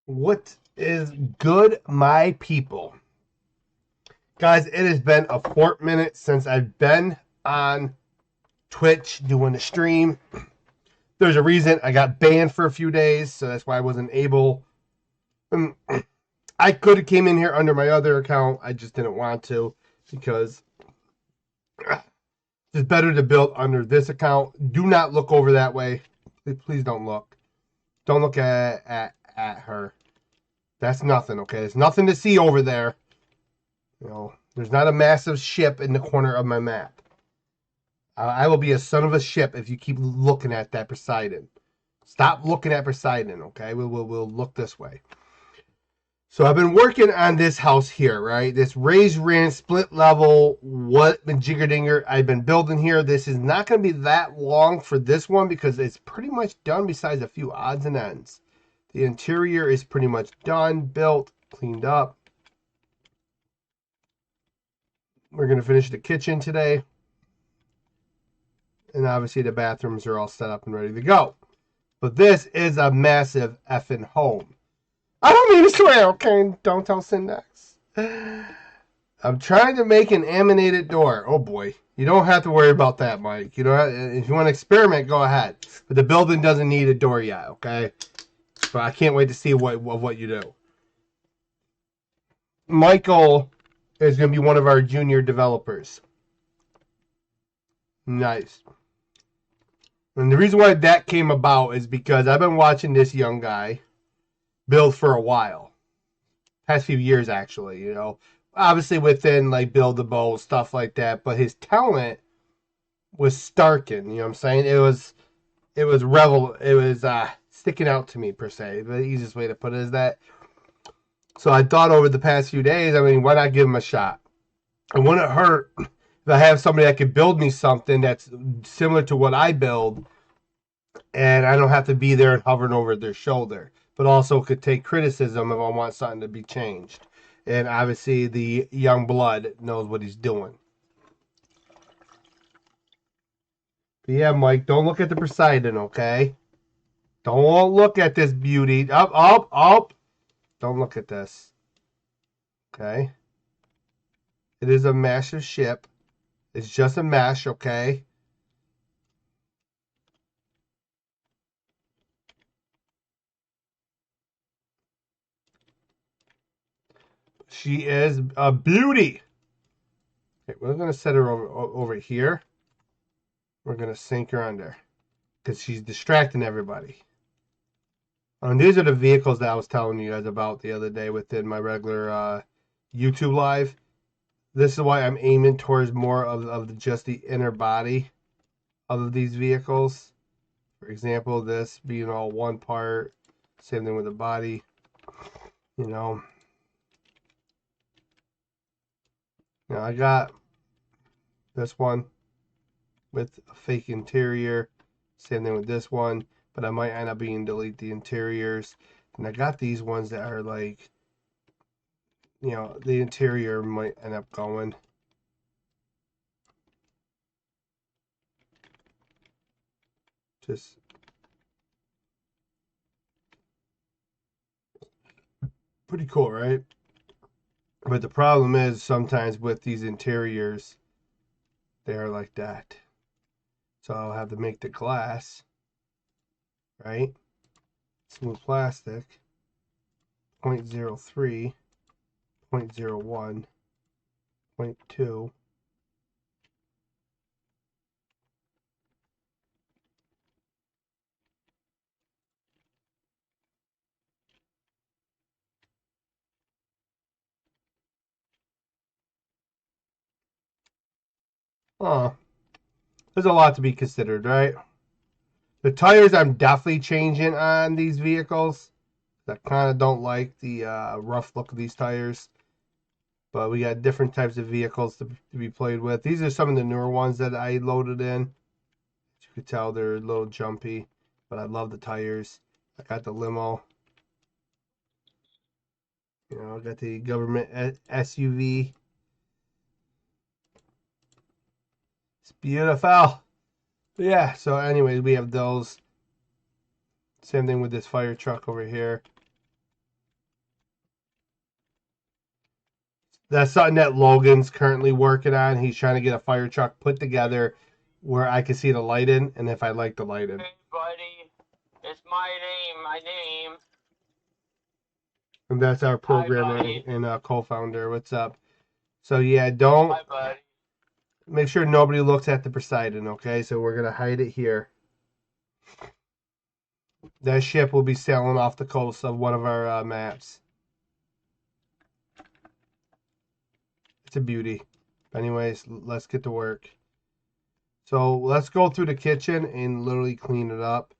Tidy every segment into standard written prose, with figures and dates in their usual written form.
What is good, my people? Guys, it has been a fortnight since I've been on Twitch doing a stream. There's a reason I got banned for a few days, so that's why I wasn't able. I could have came in here under my other account. I just didn't want to because it's better to build under this account. Do not look over that way. Please don't look. Don't look at her. That's nothing, okay? There's nothing to see over there. You know, there's not a massive ship in the corner of my map. I will be a son of a ship if you keep looking at that Poseidon. Stop looking at Poseidon, okay? We'll look this way. So I've been working on this house here, right? This raised ranch, split level, what majiggerdinger I've been building here. This is not going to be that long for this one because it's pretty much done besides a few odds and ends. The interior is pretty much done, built, cleaned up. We're going to finish the kitchen today. And obviously the bathrooms are all set up and ready to go. But this is a massive effing home. I don't mean to swear, okay? Don't tell Syndax. I'm trying to make an animated door. Oh boy. You don't have to worry about that, Mike. You know, if you want to experiment, go ahead. But the building doesn't need a door yet, okay? But I can't wait to see what you do. Michael is going to be one of our junior developers. Nice. And the reason why that came about is because I've been watching this young guy build for a while. Past few years, actually, you know. Obviously within, like, Build a Boat, stuff like that. But his talent was starking, you know what I'm saying? It was sticking out to me, per se. The easiest way to put it is that. So I thought over the past few days, I mean, why not give him a shot? It wouldn't hurt if I have somebody that could build me something that's similar to what I build, and I don't have to be there and hovering over their shoulder, but also could take criticism if I want something to be changed. And obviously the young blood knows what he's doing. But yeah, Mike, don't look at the Poseidon, okay? Don't look at this beauty. Up. Don't look at this. Okay? It is a massive ship. It's just a mesh, okay? She is a beauty. Okay, we're going to set her over here. We're going to sink her under because she's distracting everybody. And these are the vehicles that I was telling you guys about the other day within my regular YouTube live. This is why I'm aiming towards more of just the inner body of these vehicles. For example, this being all one part. Same thing with the body. You know. Now I got this one with a fake interior. Same thing with this one. But I might end up being delete the interiors. And I got these ones that are like, you know, the interior might end up going. Just pretty cool, right? But the problem is sometimes with these interiors, they are like that. So I'll have to make the glass, right? Smooth plastic, 0.03, 0.01, 0.2. Oh, there's a lot to be considered, right? The tires I'm definitely changing on these vehicles. I kind of don't like the rough look of these tires. But we got different types of vehicles to be played with. These are some of the newer ones that I loaded in. As you can tell, they're a little jumpy, but I love the tires. I got the limo. You know, I got the government SUV. It's beautiful. Yeah, so anyways, we have those. Same thing with this fire truck over here. That's something that Logan's currently working on. He's trying to get a fire truck put together where I can see the light in, and if I like the light in. Hey, buddy. It's my name. And that's our programmer and co-founder. What's up? So yeah, don't. Hi, buddy. Make sure nobody looks at the Poseidon, okay? So we're gonna hide it here. That ship will be sailing off the coast of one of our maps. It's a beauty. Anyways, let's get to work. So let's go through the kitchen and literally clean it up,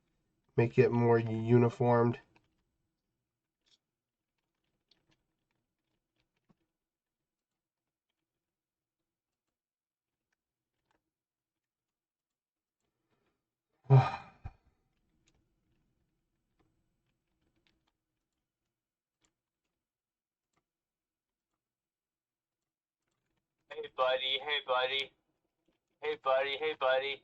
make it more uniformed. Hey, buddy. Hey, buddy. Hey, buddy. Hey, buddy.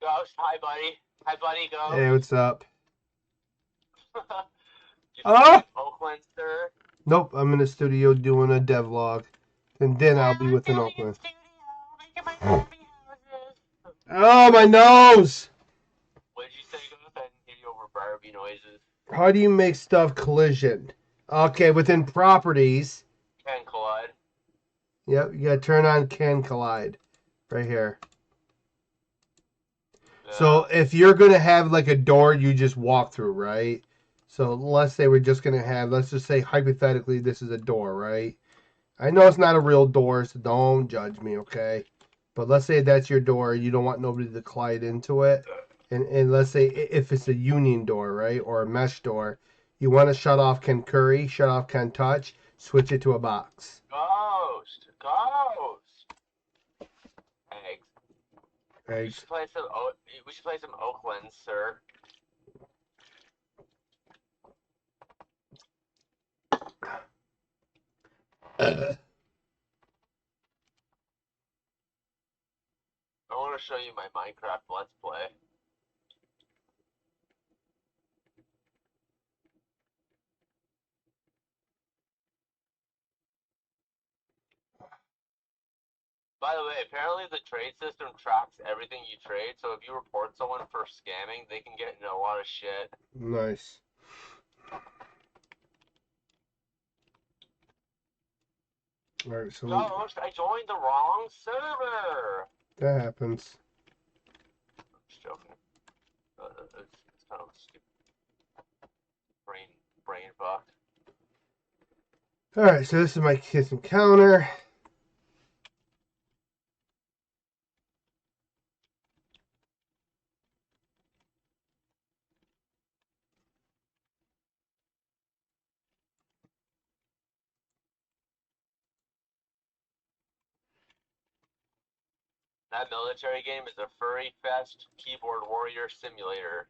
Ghost. Hi, buddy. Hi, buddy. Ghost. Hey, what's up? You Oh! Oakland, sir? Nope, I'm in the studio doing a devlog. And then I'll be within Oakland. Oh, my nose! What did you say, Ghost? I didn't hear you over Barbie noises. How do you make stuff collision? Okay, within properties. Can collide. Yep, you gotta turn on can collide. Right here. Yeah. So if you're gonna have like a door you just walk through, right? So let's say we're just gonna have, let's just say hypothetically this is a door, right? I know it's not a real door, so don't judge me, okay? But let's say that's your door, you don't want nobody to collide into it. And let's say if it's a union door, right? Or a mesh door, you want to shut off can curry, shut off can touch, switch it to a box. Ghost. Eggs. We Eggs. should play some Oakland, sir. I want to show you my Minecraft Let's Play. By the way, apparently the trade system tracks everything you trade, so if you report someone for scamming, they can get into a lot of shit. Nice. Alright, so Ghost, I joined the wrong server! that happens. I'm just joking. It's kind of stupid. Brain fucked. Alright, so this is my kitchen counter. That military game is a furry fest keyboard warrior simulator.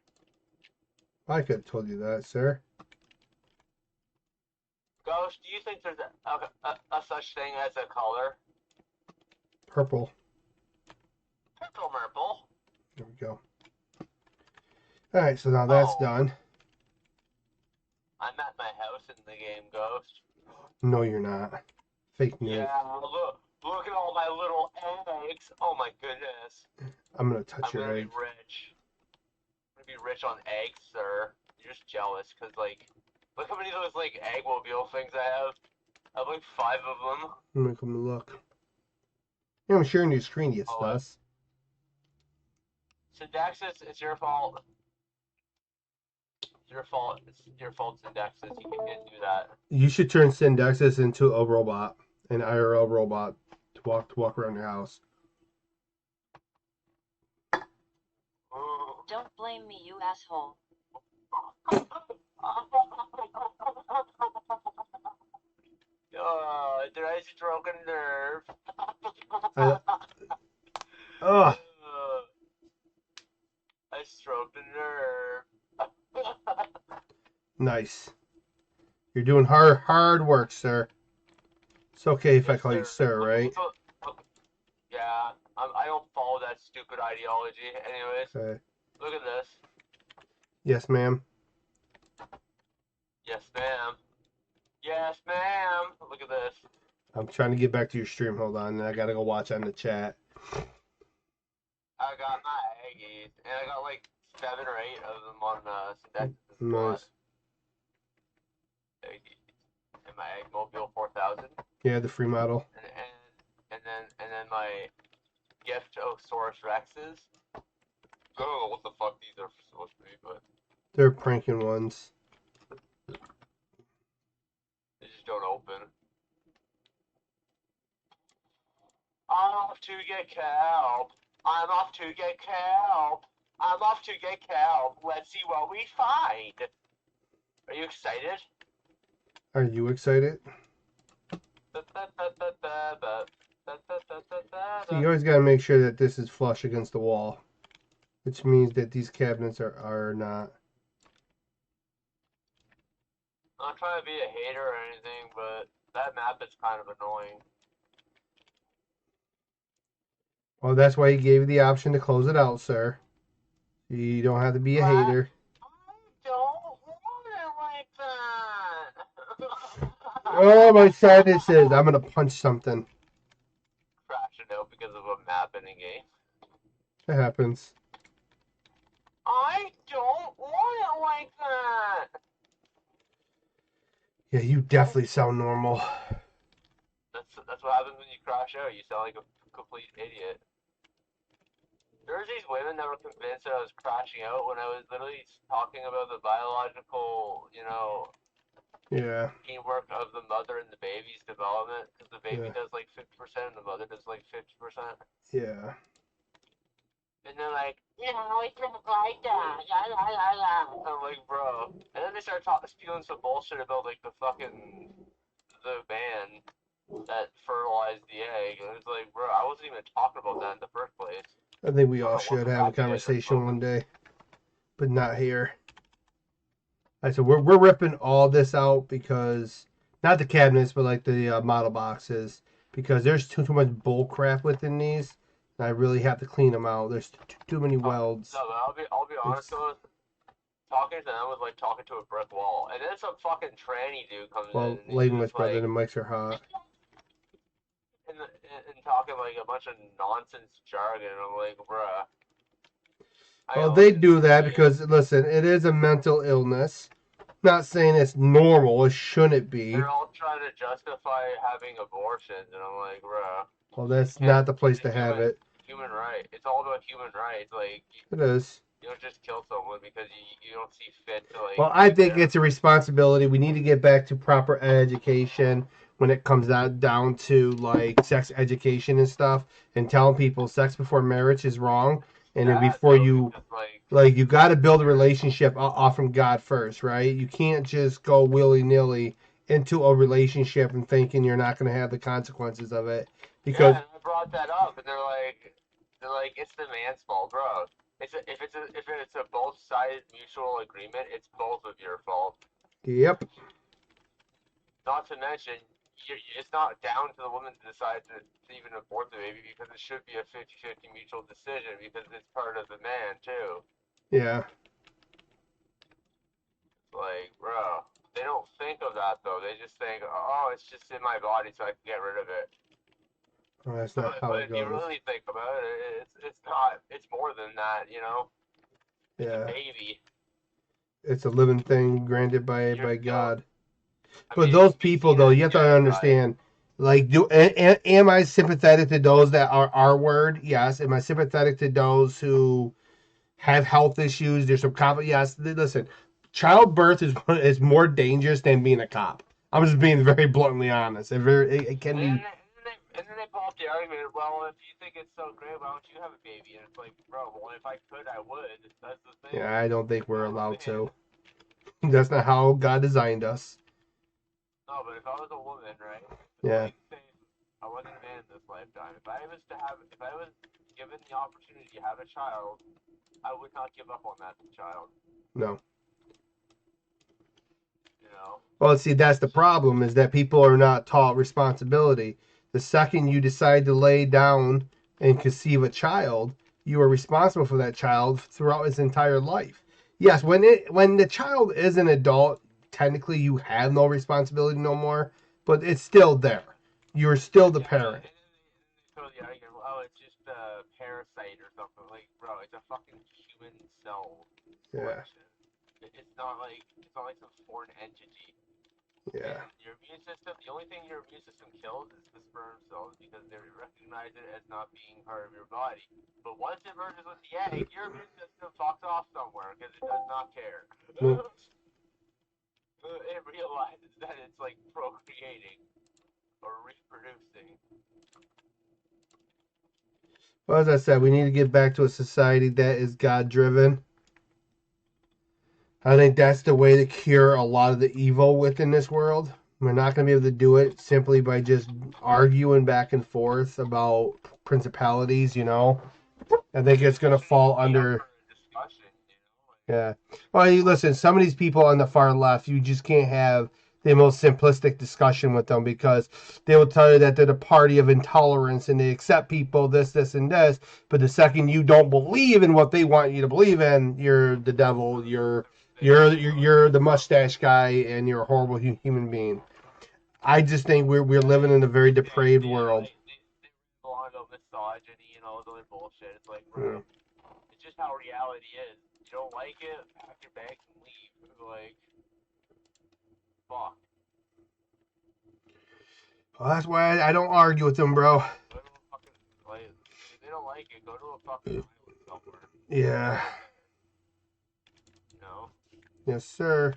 I could have told you that, sir. Ghost, do you think there's a such thing as a color? Purple. Purple Merple. There we go. Alright, so now that's done. I'm at my house in the game, Ghost. No, you're not. Fake news. Yeah, look at all my little eggs. Oh my goodness. I'm gonna touch your egg. I'm gonna be rich. I'm gonna be rich on eggs, sir. You're just jealous, cause like, look how many of those like eggmobile things I have. I have like 5 of them. Let me come look. Yeah, I'm sharing your screen, you sus. Syndaxis, it's your fault. It's your fault. It's your fault, Syndaxis. You can't do that. You should turn Syndaxis into a robot, an IRL robot, to walk around your house. Don't blame me, you asshole. Did I stroke a nerve? Ugh. I stroked a nerve. Nice. You're doing hard work, sir. It's okay if I Yes, call you sir. sir, right? Yeah, I don't follow that stupid ideology. Anyways, Okay. look at this. Yes, ma'am. Yes, ma'am. Yes, ma'am. Look at this. I'm trying to get back to your stream. Hold on. I gotta go watch on the chat. I got my Aggies, and I got like 7 or 8 of them on synthesis as well. Nice. Aggies. And my Eggmobile 4000. Yeah, the free model. And then my Giftosaurus Rexes. I don't know what the fuck these are supposed to be, but They're pranking ones. they just don't open. I'm off to get kelp. I'm off to get kelp. I'm off to get kelp. Let's see what we find. Are you excited? Are you excited? So you always gotta make sure that this is flush against the wall, which means that these cabinets are not. I'm not trying to be a hater or anything, but that map is kind of annoying. Well, that's why he gave you the option to close it out, sir. You don't have to be a hater. I don't want it like that. Oh, my sinuses. I'm gonna punch something. Crashing out because of a map in a game. It happens. I don't want it like that. Yeah, you definitely sound normal. That's what happens when you crash out. You sound like a complete idiot. There's these women that were convinced that I was crashing out when I was literally talking about the biological, Yeah. teamwork of the mother and the baby's development. Because the baby Yeah. does like 50% and the mother does like 50%. Yeah. And they're like, it's not like that. I'm like, bro. And then they start spewing some bullshit about like the man that fertilized the egg. And it's like, bro, I wasn't even talking about that in the first place. I think we So all should have a conversation one day, but not here. All right, so we're ripping all this out because not the cabinets, but like the model boxes, because there's too much bull crap within these. And I really have to clean them out. There's too many welds. No, but I'll be honest though. Talking to them was like talking to a brick wall. And then some fucking tranny dude comes in. Well, And Layden he's was brother, like, the mics are hot. and talking like a bunch of nonsense jargon. And I'm like, bruh. Well, they do that because, listen, it is a mental illness. Not saying it's normal. It shouldn't be. They're all trying to justify having abortions. And I'm like, bruh. Well, that's not the place to have it. Human right. It's all about human rights. Like, it is. You don't just kill someone because you don't see fit to like. Well, I think it's a responsibility. We need to get back to proper education when it comes down to like sex education and stuff, and telling people sex before marriage is wrong, and before you like you got to build a relationship off from God first, right? You can't just go willy nilly into a relationship and thinking you're not going to have the consequences of it because. Yeah, and I brought that up, and they're like, it's the man's fault, bro. If it's a both sides mutual agreement, it's both of your fault. Yep. Not to mention, it's not down to the woman to decide to even abort the baby because it should be a 50-50 mutual decision because it's part of the man too. Yeah. Like, bro, they don't think of that though. They just think, oh, it's just in my body, so I can get rid of it. Oh, that's not how it goes. If you really think about it, it's not. It's more than that, It's a baby. It's a living thing granted by God. But those people, though, you have to understand. Like, am I sympathetic to those that are R-word? Yes. Am I sympathetic to those who have health issues? There's some cop. Yes. Listen, childbirth is more dangerous than being a cop. I'm just being very bluntly honest. It can be. And then they pull up the argument, well, if you think it's so great, why don't you have a baby? And it's like, bro, well, if I could, I would. That's the thing. Yeah, I don't think we're allowed to. That's not how God designed us. No, but if I was a woman, right? Yeah. Like, say, I wasn't a man in this lifetime. If I was given the opportunity to have a child, I would not give up on that child. No. You know? Well, see, that's the problem, is that people are not taught responsibility. The second you decide to lay down and conceive a child, you are responsible for that child throughout its entire life. Yes, when the child is an adult, technically you have no responsibility no more, but it's still there. You're still the parent. And then they throw the argument, oh, it's just a parasite or something. Like, bro, it's a fucking human cell Yeah. collection. It's not like some foreign entity. Yeah. And your immune system, the only thing your immune system kills is the sperm cells because they recognize it as not being part of your body. But once it merges with the egg, your immune system fucks off somewhere because it does not care. It realizes that it's like procreating or reproducing. Well, as I said, we need to get back to a society that is God driven. I think that's the way to cure a lot of the evil within this world. We're not going to be able to do it simply by just arguing back and forth about principalities, you know. I think it's going to fall under. Yeah. Well, you listen, some of these people on the far left, you just can't have the most simplistic discussion with them because they will tell you that they're the party of intolerance and they accept people, this, and this. But the second you don't believe in what they want you to believe in, you're the devil. You're the mustache guy, and you're a horrible human being. I just think we're living in a very depraved world. They belong to misogyny and all this other bullshit. It's like, bro, it's just how reality is. You don't like it, pack your bags and leave. Like, fuck. Well, that's why I don't argue with them, bro. Go to a fucking, like, if they don't like it, go to a fucking island somewhere. Yeah. You know? Yes, sir.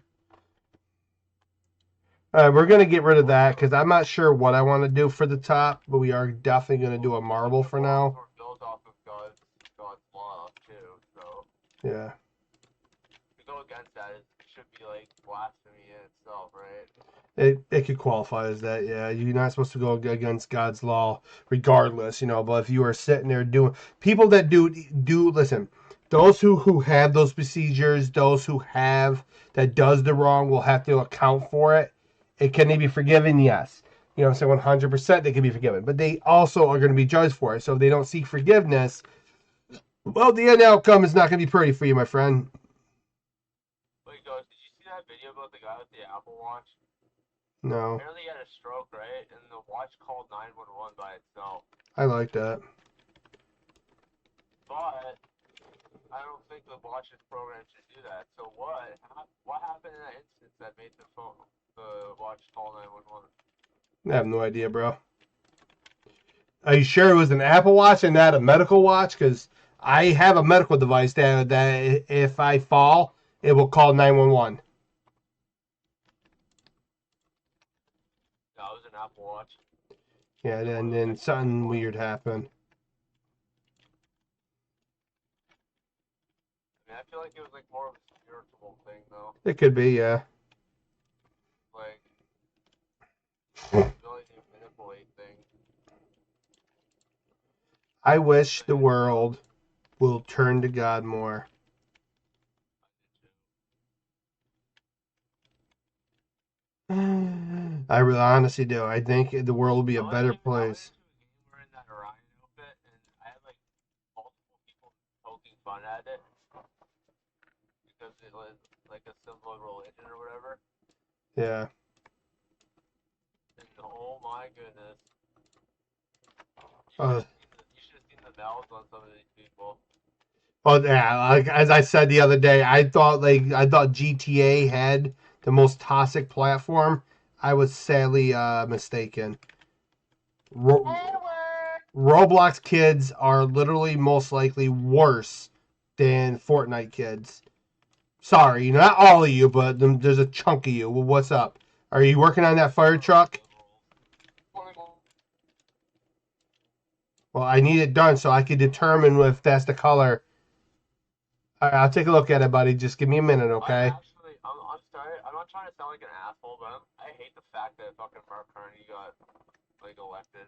All right, we're going to get rid of that because I'm not sure what I want to do for the top, but we are definitely going to do a marble for now. We're built off of God's law, too, so. Yeah. To go against that, it should be like blasphemy in itself, right? It could qualify as that, yeah. You're not supposed to go against God's law regardless, you know, but if you are sitting there doing people that do listen, those who have those procedures, those who have that does the wrong will have to account for it. Can they be forgiven? Yes. You know what I'm saying? 100% they can be forgiven. But they also are going to be judged for it. So if they don't seek forgiveness, well, the end outcome is not going to be pretty for you, my friend. Wait, Ghost, did you see that video about the guy with the Apple Watch? No. Apparently he had a stroke, right? And the watch called 911 by itself. I like that. But I don't think the watch's program should do that. So what happened in that instance that made the watch call 911? I have no idea, bro. Are you sure it was an Apple Watch and not a medical watch? Because I have a medical device that if I fall, it will call 911. That was an Apple Watch. Yeah, and then something weird happened. I mean, I feel like it was like more of a spiritual thing, though. It could be, yeah. Like, ability to manipulate things. I wish the world will turn to God more. I really honestly do. I think the world will be a better place. We're in that Orion outfit, and I had like multiple people poking fun at it because it was like a symbol of religion or whatever. Yeah. And oh my goodness, you should have seen the mouths on some of these people. Well, yeah, like as I said the other day, I thought GTA had the most toxic platform. I was sadly mistaken. Roblox kids are literally most likely worse than Fortnite kids. Sorry, not all of you, but there's a chunk of you. Well, what's up? Are you working on that fire truck? Well, I need it done so I can determine if that's the color. All right, I'll take a look at it, buddy. Just give me a minute, okay? I'm not trying to sound like an asshole, but I hate the fact that fucking Mark Carney got like elected.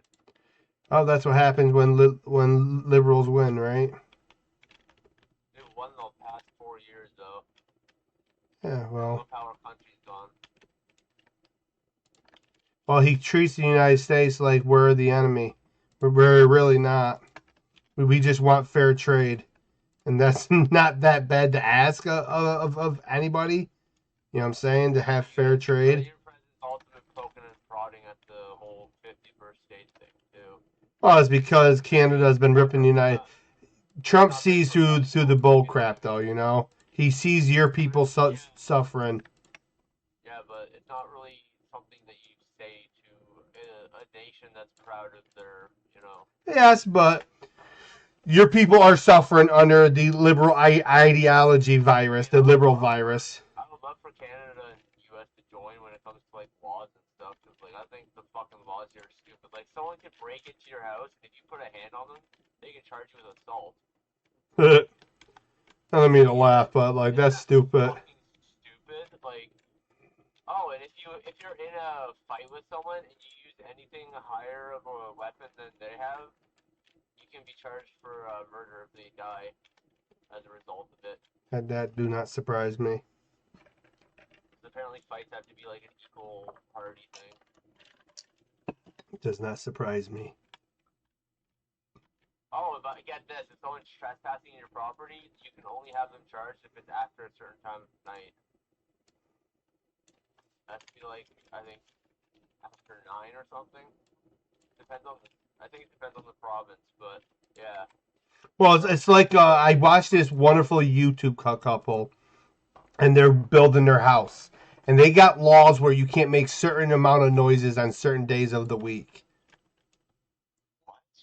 Oh, that's what happens when liberals win, right? They won the past 4 years though. Yeah, well. Look how our country's gone. Well, he treats the United States like we're the enemy. We're really not. We just want fair trade. And that's not that bad to ask of anybody. You know what I'm saying? To have fair trade. Your president's also been poking and prodding at the whole 51st state thing too. Well, it's because Canada's been ripping the United. Trump sees through the bull crap, though. You know, he sees your people suffering. Yeah, but it's not really something that you say to a nation that's proud of their, you know. Yes, but your people are suffering under the liberal ideology virus, the liberal virus. I would love for Canada and U.S. to join when it comes to like laws and stuff, because like I think the fucking laws here are stupid. Like someone could break into your house, and if you put a hand on them, they can charge you with assault. I don't mean to laugh, but like that's stupid. Stupid, like. Oh, and if you're in a fight with someone and you use anything higher of a weapon than they have, you can be charged for murder if they die as a result of it. That do not surprise me. Apparently, fights have to be like an equal party thing. It does not surprise me. Oh, but get this: if someone's trespassing in your property, you can only have them charged if it's after a certain time of night. That has to be like, I think, after 9 or something. Depends on. I think it depends on the province, but yeah. Well, it's like I watched this wonderful YouTube couple, and they're building their house, and they got laws where you can't make certain amount of noises on certain days of the week.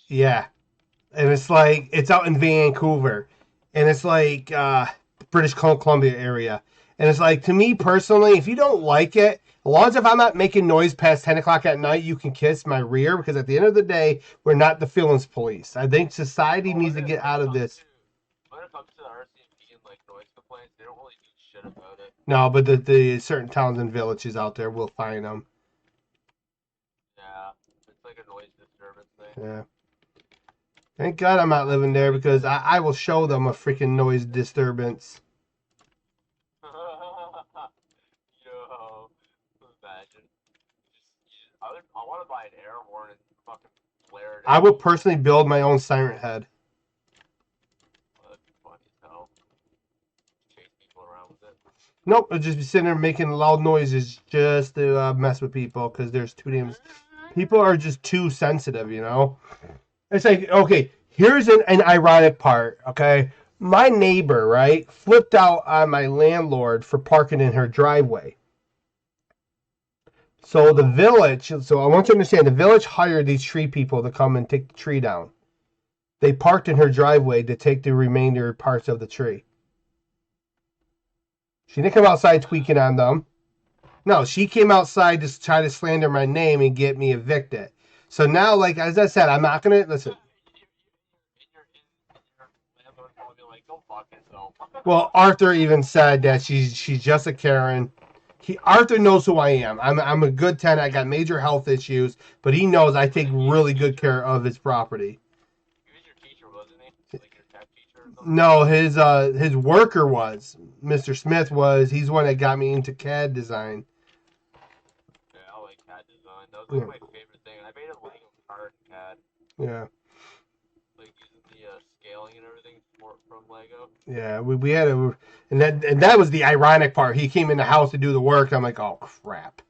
Yeah, and it's like it's out in Vancouver, and it's like British Columbia area, and it's like to me personally, if you don't like it, as long as if I'm not making noise past 10 o'clock at night, you can kiss my rear, because at the end of the day, we're not the feelings police. I think society needs to get out of this. When it comes to the RCMP and like noise complaints, they don't really do shit about it. No, but the certain towns and villages out there will find them. Yeah, it's like a noise disturbance thing. Yeah. Thank God I'm not living there, because I will show them a freaking noise disturbance. Yo, imagine. I want to buy an air horn and fucking flare it. I would personally build my own siren head. Oh, that'd be funny as hell. Chase people around with it. Nope, I'd just be sitting there making loud noises just to mess with people, because there's too damn. People are just too sensitive, you know? It's like, okay, here's an ironic part, okay? My neighbor, right, flipped out on my landlord for parking in her driveway. So the village, so I want you to understand, the village hired these tree people to come and take the tree down. They parked in her driveway to take the remainder parts of the tree. She didn't come outside tweaking on them. No, she came outside to try to slander my name and get me evicted. So now, like, as I said, I'm not going to, listen. Well, Arthur even said that she's just a Karen. Arthur knows who I am. I'm a good tenant. I got major health issues, but he knows I take really good care of his property. He was your teacher, wasn't he? Like your tech teacher or something? No, his worker was. Mr. Smith was. He's the one that got me into CAD design. Yeah, I like CAD design. That was like my favorite thing. I made a Lego car in CAD. Yeah. Like using the scaling and everything from Lego. Yeah, we had a, and that was the ironic part. He came in the house to do the work. I'm like, oh crap.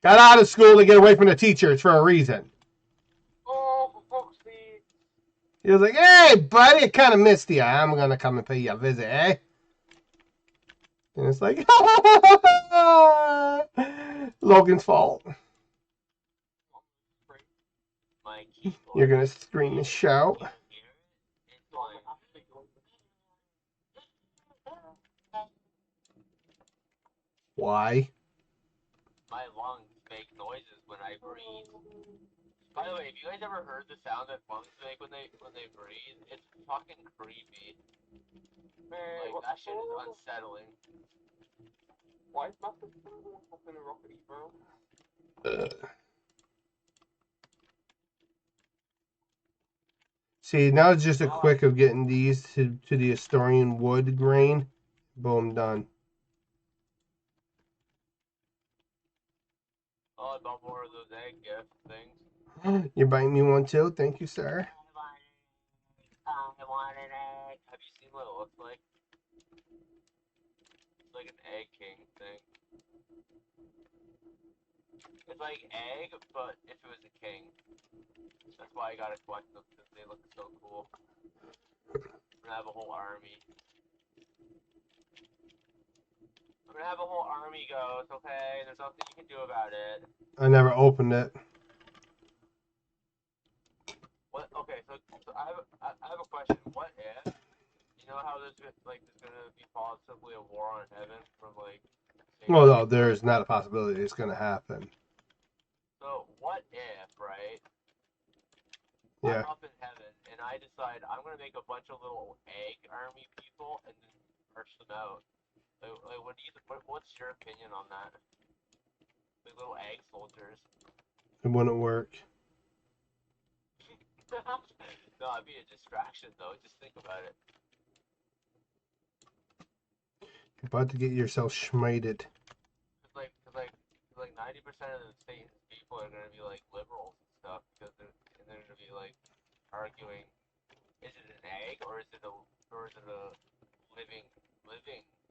Got out of school to get away from the teachers for a reason. Oh, for fuck's sake. He was like, hey, buddy, I kind of missed you. I'm going to come and pay you a visit, eh? And it's like, Logan's fault. You're going to scream and shout. Why? My lungs make noises when I breathe. By the way, have you guys ever heard the sound that lungs make when they breathe? It's fucking creepy. Like that shit is unsettling. Why is Master fucking rockety, bro? See, now it's just a quick of getting these to the Astorian wood grain. Boom, done. Oh, I bought more of those egg gift things. You're buying me one too? Thank you, sir. I want an egg. Have you seen what it looks like? It's like an egg king thing. It's like egg, but if it was a king. That's why I gotta collect them, because they look so cool. I'm gonna have a whole army. I'm gonna have a whole army, Ghost, okay? There's nothing you can do about it. I never opened it. What? Okay, so I have a question. What if, you know how there's gonna be possibly a war on heaven from like. Well, no, there's not a possibility it's gonna happen. So what if, right? Yeah. I'm up in heaven and I decide I'm gonna make a bunch of little egg army people and then march them out. Like what do you? What's your opinion on that? Like little egg soldiers. It wouldn't work. No, it'd be a distraction though. Just think about it. You're about to get yourself schmited. Cause like 90% of the Satan's people are gonna be like liberals and stuff because they're gonna be like arguing, is it an egg or is it a living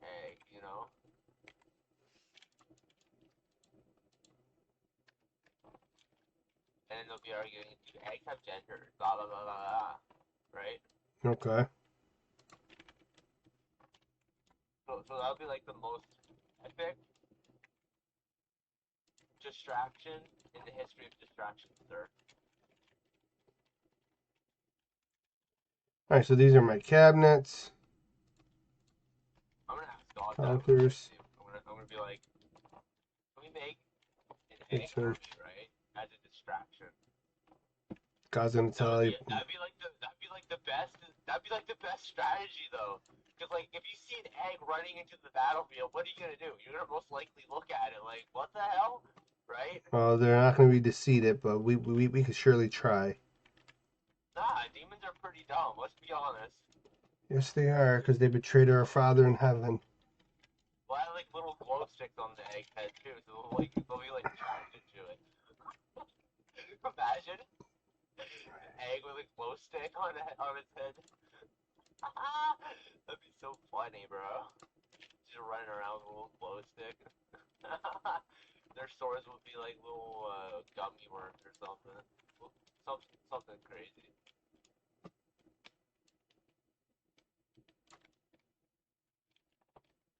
egg? You know. And then they'll be arguing, do eggs have gender? Blah blah blah blah blah. Right. Okay. So that'll be like the most epic distraction in the history of distractions, sir. Alright, so these are my cabinets. I'm gonna ask God that. Counters. I'm gonna be like, can we make an egg Picture. army, right? As a distraction. God's gonna tell you. That'd be like the best strategy though. Cause like if you see an egg running into the battlefield, what are you gonna do? You're gonna most likely look at it like, what the hell? Right? Well, they're not gonna be defeated, but we could surely try. Nah, demons are pretty dumb, let's be honest. Yes, they are, because they betrayed our Father in heaven. Well, I have like little glow sticks on the egg head too, so they'll be like attracted to it. Imagine an egg with a glow stick on its head. That'd be so funny, bro. Just running around with a little glow stick. Their swords would be like little gummy worms or something. Something crazy.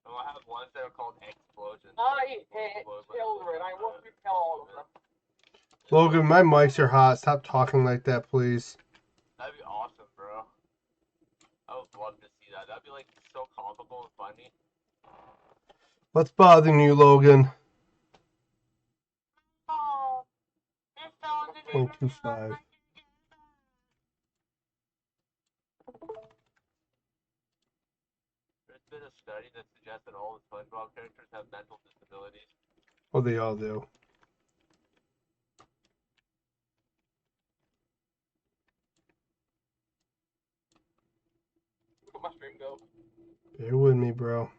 And we'll have ones that are called explosions. I hate children. I want to kill all of them. Logan, my mics are hot. Stop talking like that, please. That'd be awesome, bro. I would love to see that. That'd be like so comical and funny. What's bothering you, Logan? Oh, it fell into the 0.25. There's been a study that suggests that all the SpongeBob characters have mental disabilities. Well, they all do. Look at my stream go. Bear with me, bro.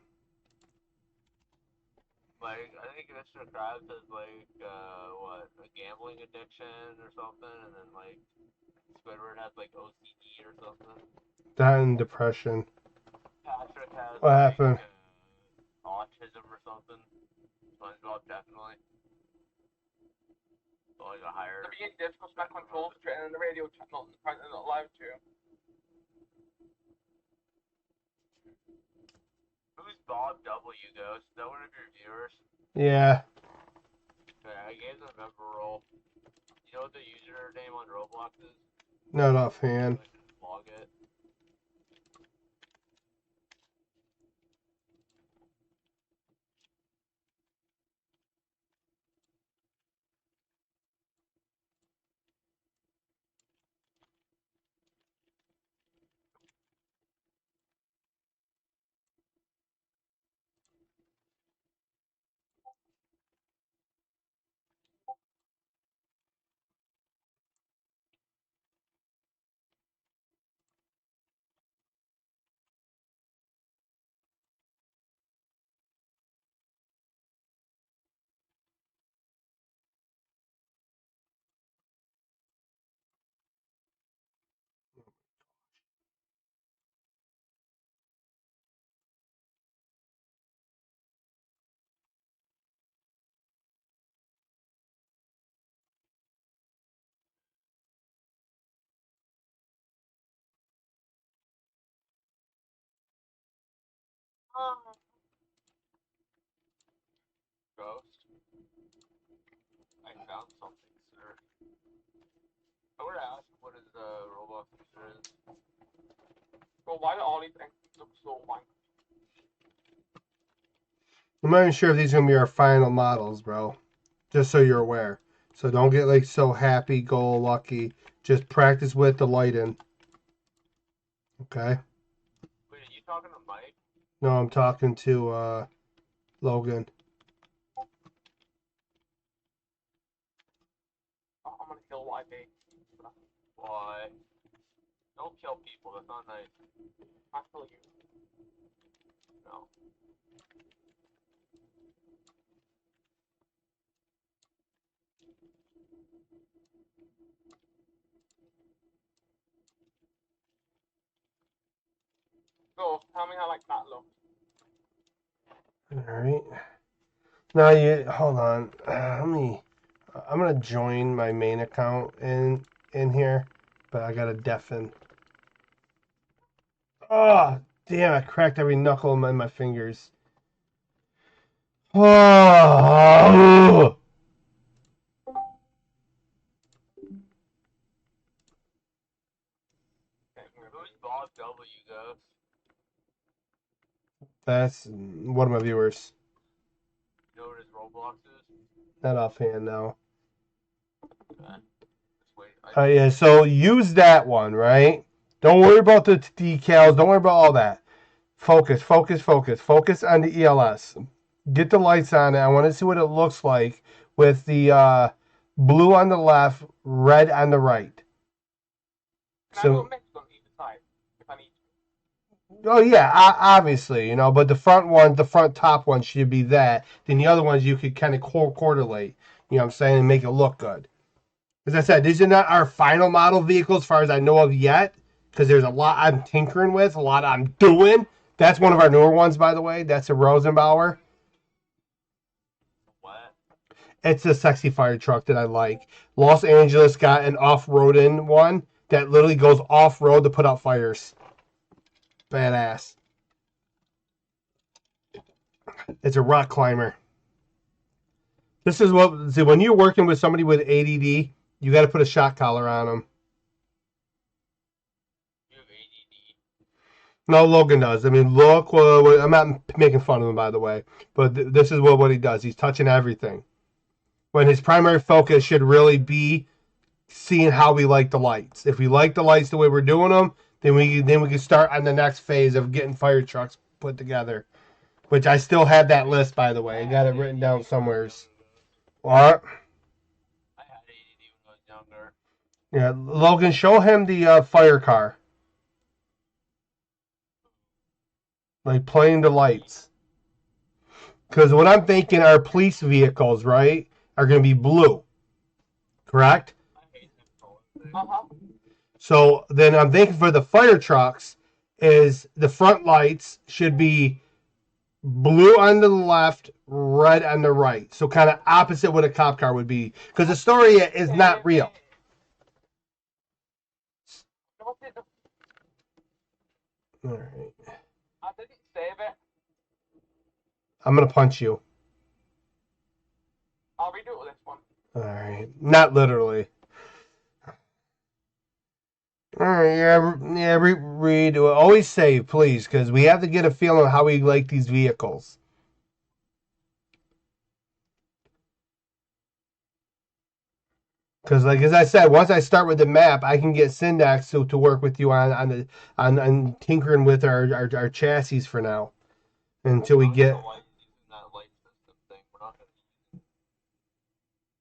Like, I think Mr. Krabs has like a gambling addiction or something, and then like Squidward has like OCD or something. That and depression. Patrick has What happened? autism or something. SpongeBob definitely. So like a higher. The being difficult to controls and the radio channel and not live too. Who's Bob W, Ghost? Is that one of your viewers? Yeah. Okay, I gave them a member role. You know what the username on Roblox is? Not offhand. I can log it. Ghost. I found something, sir. I would ask what is the Roblox user is. So why do all these things look so white? I'm not even sure if these are gonna be our final models, bro. Just so you're aware. So don't get like so happy-go-lucky. Just practice with the lighting. Okay? Wait, are you talking to Mike? No, I'm talking to Logan. Oh, I'm gonna kill YB. Why? Don't kill people, that's not nice. I kill you. No. So tell me how like that looks. Alright. Now you hold on. Let me. I'm gonna join my main account in here, but I gotta deafen. Oh damn! I cracked every knuckle in my fingers. Oh. Who's Bob W, Ghost? That's one of my viewers. You know what his Roblox is? Not offhand now. Okay. Just wait. Yeah, so use that one, right? Don't worry about the decals. Don't worry about all that. Focus, focus, focus. Focus on the ELS. Get the lights on it. I want to see what it looks like with the blue on the left, red on the right. Can I do So, a mix on either side if I need oh yeah, obviously, you know, but the front one, the front top one should be that. Then the other ones you could kind of correlate, you know what I'm saying, and make it look good. As I said, these are not our final model vehicles as far as I know of yet, because there's a lot I'm tinkering with, a lot I'm doing. That's one of our newer ones, by the way. That's a Rosenbauer. What? It's a sexy fire truck that I like. Los Angeles got an off-roading one that literally goes off-road to put out fires. Badass. It's a rock climber. This is what, see, when you're working with somebody with ADD, you got to put a shock collar on them. You have ADD. No, Logan does. I mean, look, I'm not making fun of him, by the way, but this is what he does. He's touching everything. When his primary focus should really be seeing how we like the lights. If we like the lights the way we're doing them, then we can start on the next phase of getting fire trucks put together. Which I still have that list, by the way. I got it written down somewhere. What? I had ADD when I was younger. Yeah, Logan, show him the fire car. Like playing the lights. Because what I'm thinking, our police vehicles, right, are going to be blue. Correct? I hate that color thing. So then I'm thinking for the fire trucks is the front lights should be blue on the left, red on the right. So kind of opposite what a cop car would be. Because Astoria is not real. All Alright. I didn't save it. I'm going to punch you. I'll redo this one. Alright. Not literally. Alright, yeah, redo it. Always save, please, because we have to get a feeling of how we like these vehicles. Because, like as I said, once I start with the map, I can get Syndax to work with you on tinkering with our chassis for now, until we get. Using that light system thing. We're not going to use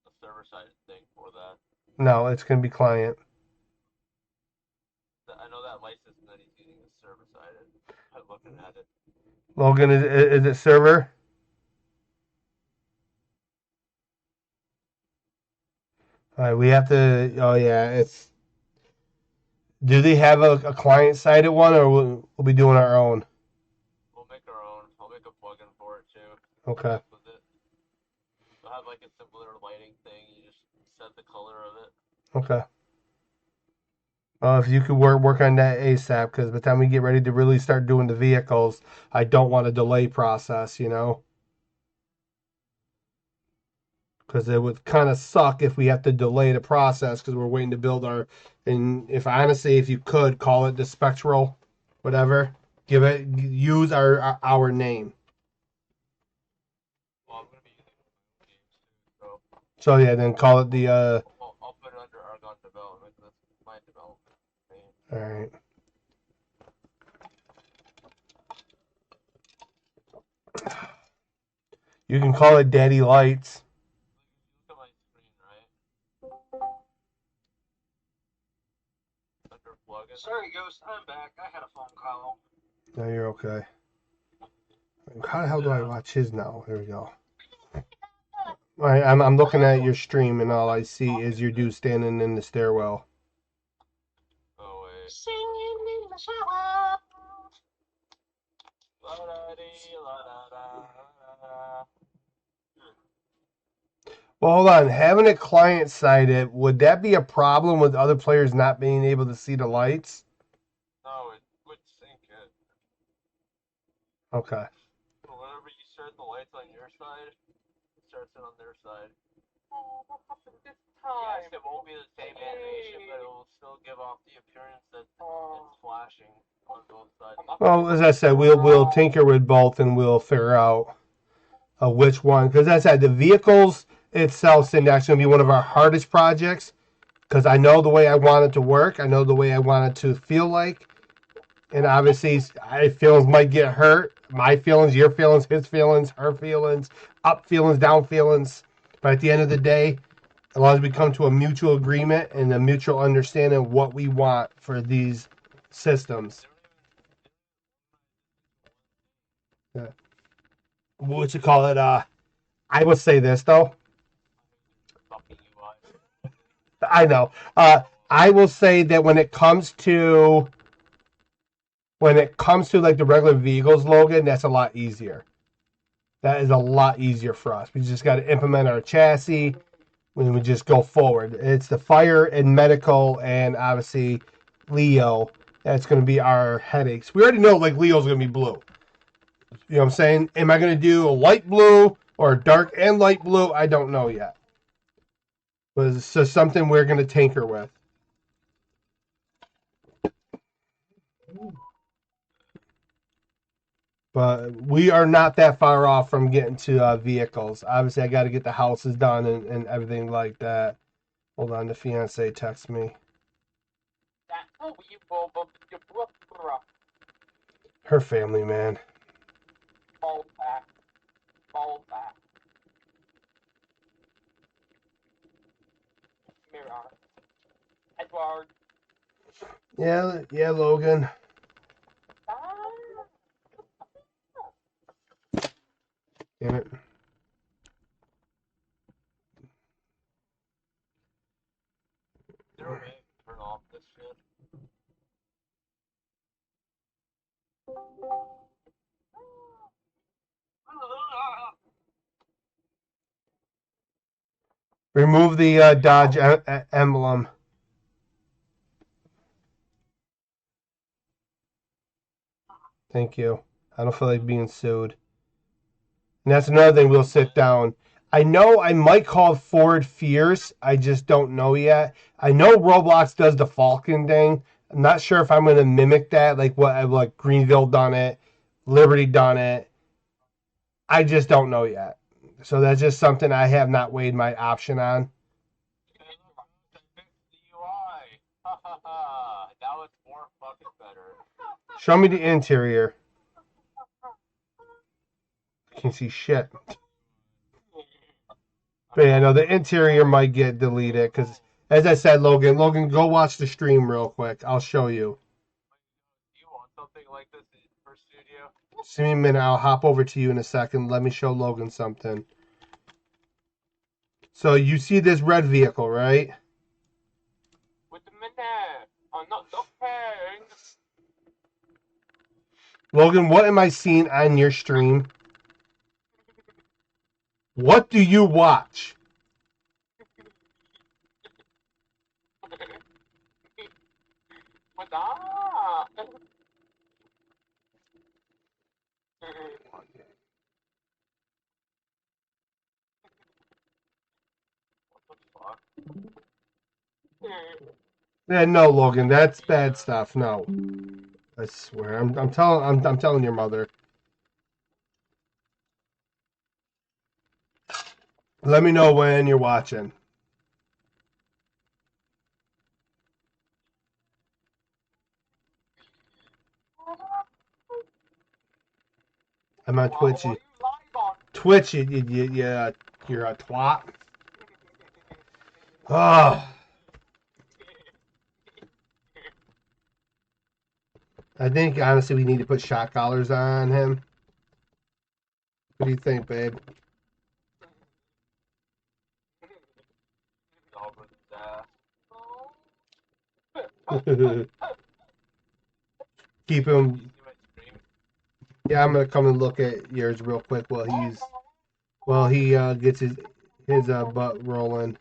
a server-side thing for that. No, it's gonna be client. I know that light system that he's using is server-sided. I'm looking at it. Logan, is it server? All right, we have to. Oh yeah, it's. Do they have a client-sided one, or we'll be doing our own? We'll make our own. I'll make a plugin for it too. Okay. With it. We'll have like a simpler lighting thing. You just set the color of it. Okay. If you could work on that ASAP, because by the time we get ready to really start doing the vehicles, I don't want a delay process, you know? Because it would kind of suck if we have to delay the process because we're waiting to build our. And if honestly, if you could call it the spectral, whatever, use our name. Well, I'm gonna be using games too, so So yeah, then call it the. I'll put it under Argon Development. That's my development name. All right. You can call it Daddy Lights. Look at my screen, right? Under plugin. Sorry, Ghost. I'm back. I had a phone call. No, you're okay. How the hell do I watch his now? Here we go. All right, I'm looking at your stream and all I see is your dude standing in the stairwell. Oh wait. Singing in the shower. La da dee, la da da. Well, hold on. Having it client sided, would that be a problem with other players not being able to see the lights? No, it would sync it. Okay. So whenever you start the lights on your side, it starts it on their side. Oh, what happened this Yes, time? it won't be the same animation, but it will still give off the appearance that it's flashing on both sides. Well, as I said, we'll tinker with both and we'll figure out which one. Because as I said, the vehicles itself is actually going to be one of our hardest projects. Because I know the way I want it to work. I know the way I want it to feel like. And obviously, feelings might get hurt. My feelings, your feelings, his feelings, her feelings, up feelings, down feelings. But at the end of the day, as long as we come to a mutual agreement and a mutual understanding of what we want for these systems. Yeah. What you call it? I would say this though. Fucking UI. I know. I will say that when it comes to like the regular vehicles, Logan, that's a lot easier. That is a lot easier for us. We just got to implement our chassis when we just go forward. It's the fire and medical and obviously Leo. That's going to be our headaches. We already know like Leo's going to be blue. You know what I'm saying? Am I going to do a light blue or dark and light blue? I don't know yet. But it's just something we're going to tinker with. But we are not that far off from getting to vehicles. Obviously, I got to get the houses done and everything like that. Hold on, the fiance texts me. Her family, man. Fall back. Fall back. Mirror. Edward. Yeah, Logan. Damn it. Is there a way to turn off this shit? Remove the Dodge emblem. Thank you. I don't feel like being sued. And that's another thing we'll sit down. I know I might call Ford Fierce. I just don't know yet. I know Roblox does the Falcon thing. I'm not sure if I'm going to mimic that, like Greenville done it, Liberty done it. I just don't know yet. So that's just something I have not weighed my option on. Ha ha ha. Now it's more fucking better. Show me the interior. I can't see shit. But yeah, no, the interior might get deleted because, as I said, Logan, go watch the stream real quick. I'll show you. Do you want something like this for studio? Just give me a minute. I'll hop over to you in a second. Let me show Logan something. So you see this red vehicle, right? Wait a minute. I'm not looking. Logan, what am I seeing on your stream? What do you watch? What the fuck? Yeah, no, Logan, that's bad stuff. No, I swear, I'm telling your mother. Let me know when you're watching. I'm on Twitch. What are you live on? Twitch, you're a twat. Oh, I think honestly we need to put shot collars on him. What do you think, babe? Over his ass. Keep You him. see my stream? Yeah, I'm gonna come and look at yours real quick while he gets his butt rolling.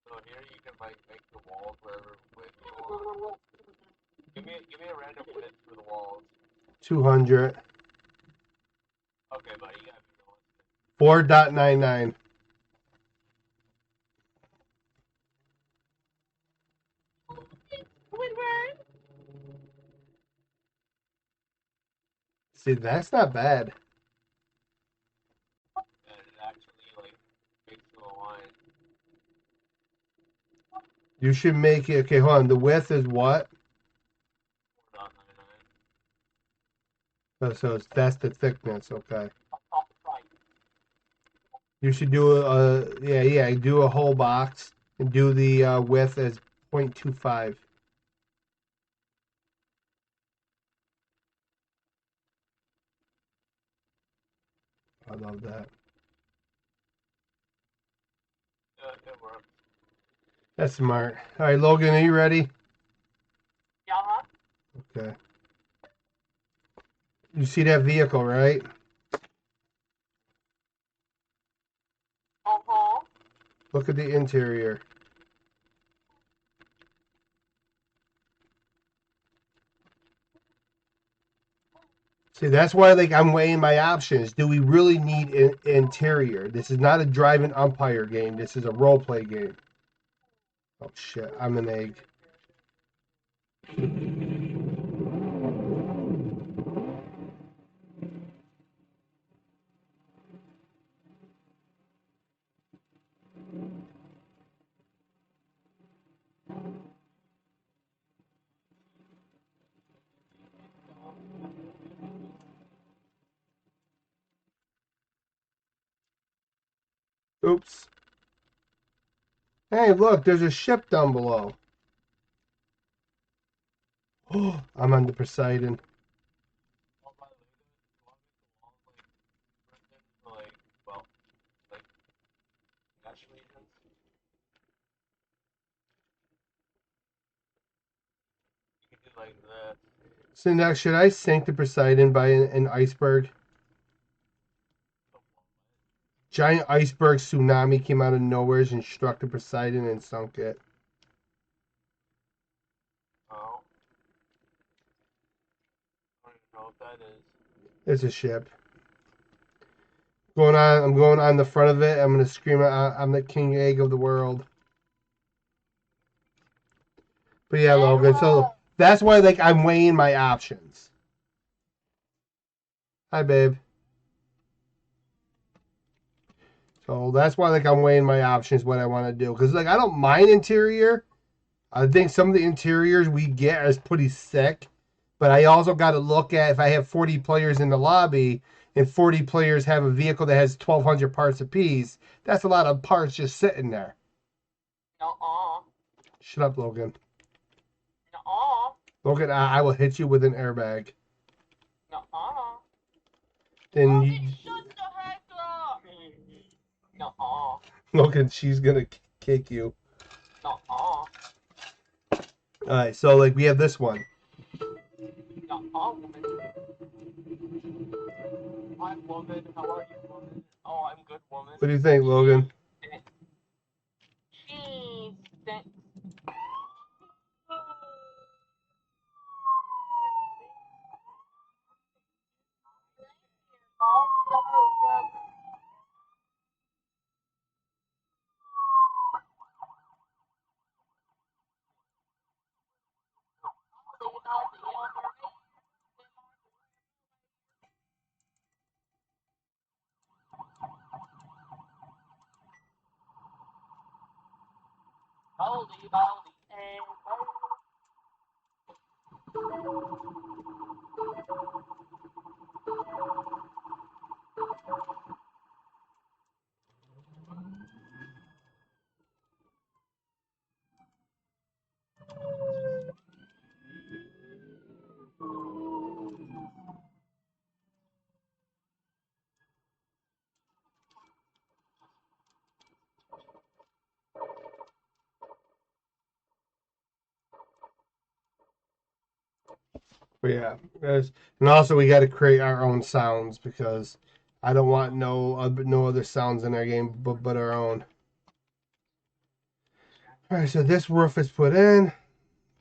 So here you can like make the walls wherever width you want. Give me a random width for the walls. 200. Okay, buddy, you gotta be realistic. 4.99. See, that's not bad. And it actually like makes the line. You should make it. Okay, hold on. The width is what? 4.99. Oh, so that's the thickness. Okay. You should do do a whole box and do the width as 0.25. I love that. It works. That's smart. All right, Logan, are you ready? Yeah. Okay. You see that vehicle, right? Uh-huh. Look at the interior. See, that's why like I'm weighing my options. Do we really need an interior? This is not a driving umpire game. This is a role play game. Oh shit, I'm an egg. Oops. Hey, look, there's a ship down below. Oh, I'm on the Poseidon. Oh, by the way, you want to make the walls like well, like mesh regions? You can do like this. So now, should I sink the Poseidon by an iceberg? Giant iceberg tsunami came out of nowhere and struck the Poseidon and sunk it. Oh. I don't even know what that is. It's a ship. I'm going on the front of it. I'm gonna scream out, I'm the king egg of the world. But yeah, Logan. So that's why like I'm weighing my options. Hi, babe. So that's why like I'm weighing my options, what I want to do. Because like I don't mind interior. I think some of the interiors we get is pretty sick. But I also got to look at if I have 40 players in the lobby and 40 players have a vehicle that has 1,200 parts apiece. That's a lot of parts just sitting there. Nuh-uh. Shut up, Logan. Nuh-uh. Logan, I will hit you with an airbag. Nuh-uh. Then Logan, you, shut the heck up. Nuh-uh. Logan, she's gonna kick you. Nuh-uh. All right, so like we have this one. Nuh-uh, woman. Hi, woman. How are you, woman? Oh, I'm good, woman. What do you think, Logan? Cheese. Thanks. But yeah, and also we got to create our own sounds because I don't want no other sounds in our game but our own. All right, so this roof is put in.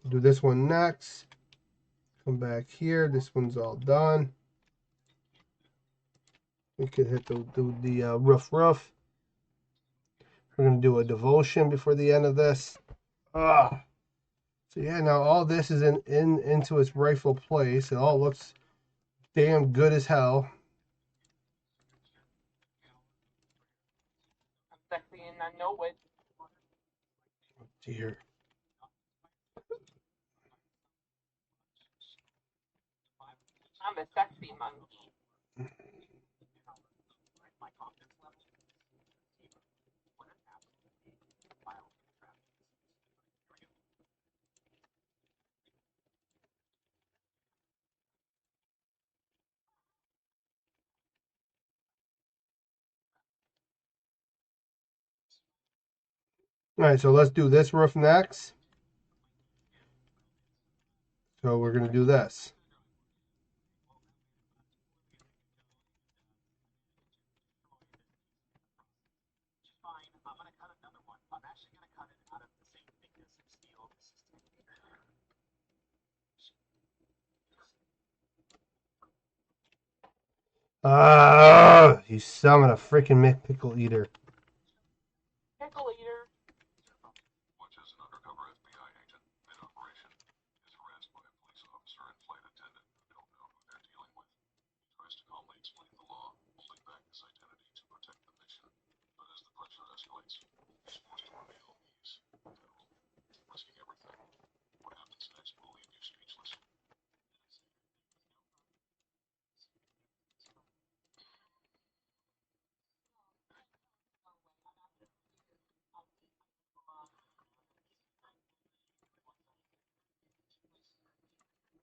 Do this one next. Come back here. This one's all done. We could hit the roof. We're gonna do a devotion before the end of this. Ah. So yeah, now all this is into its rightful place. It all looks damn good as hell. I'm sexy and I know it. Dear. I'm a sexy monkey. All right, so let's do this roof next. So we're gonna do this. Ah, you son of a freaking McPickle eater. Pickle eater. Which is an undercover FBI agent in operation, is harassed by a police officer and flight attendant who don't know who they're dealing with. He tries to calmly explain the law, holding back his identity to protect the mission. But as the pressure escalates, he's forced to reveal he's risking everything. What happens next will leave you speechless.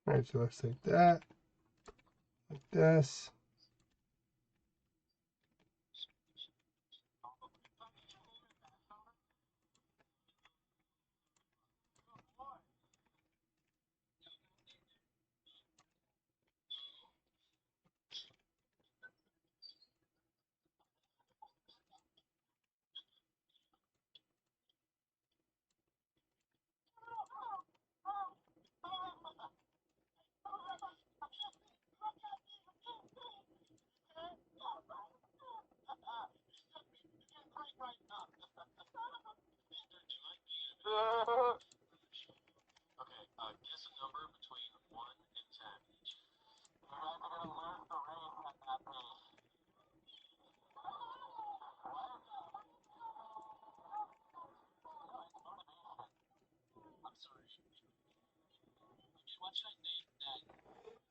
All right, so let's take that like this. Okay, guess a number between 1 and 10.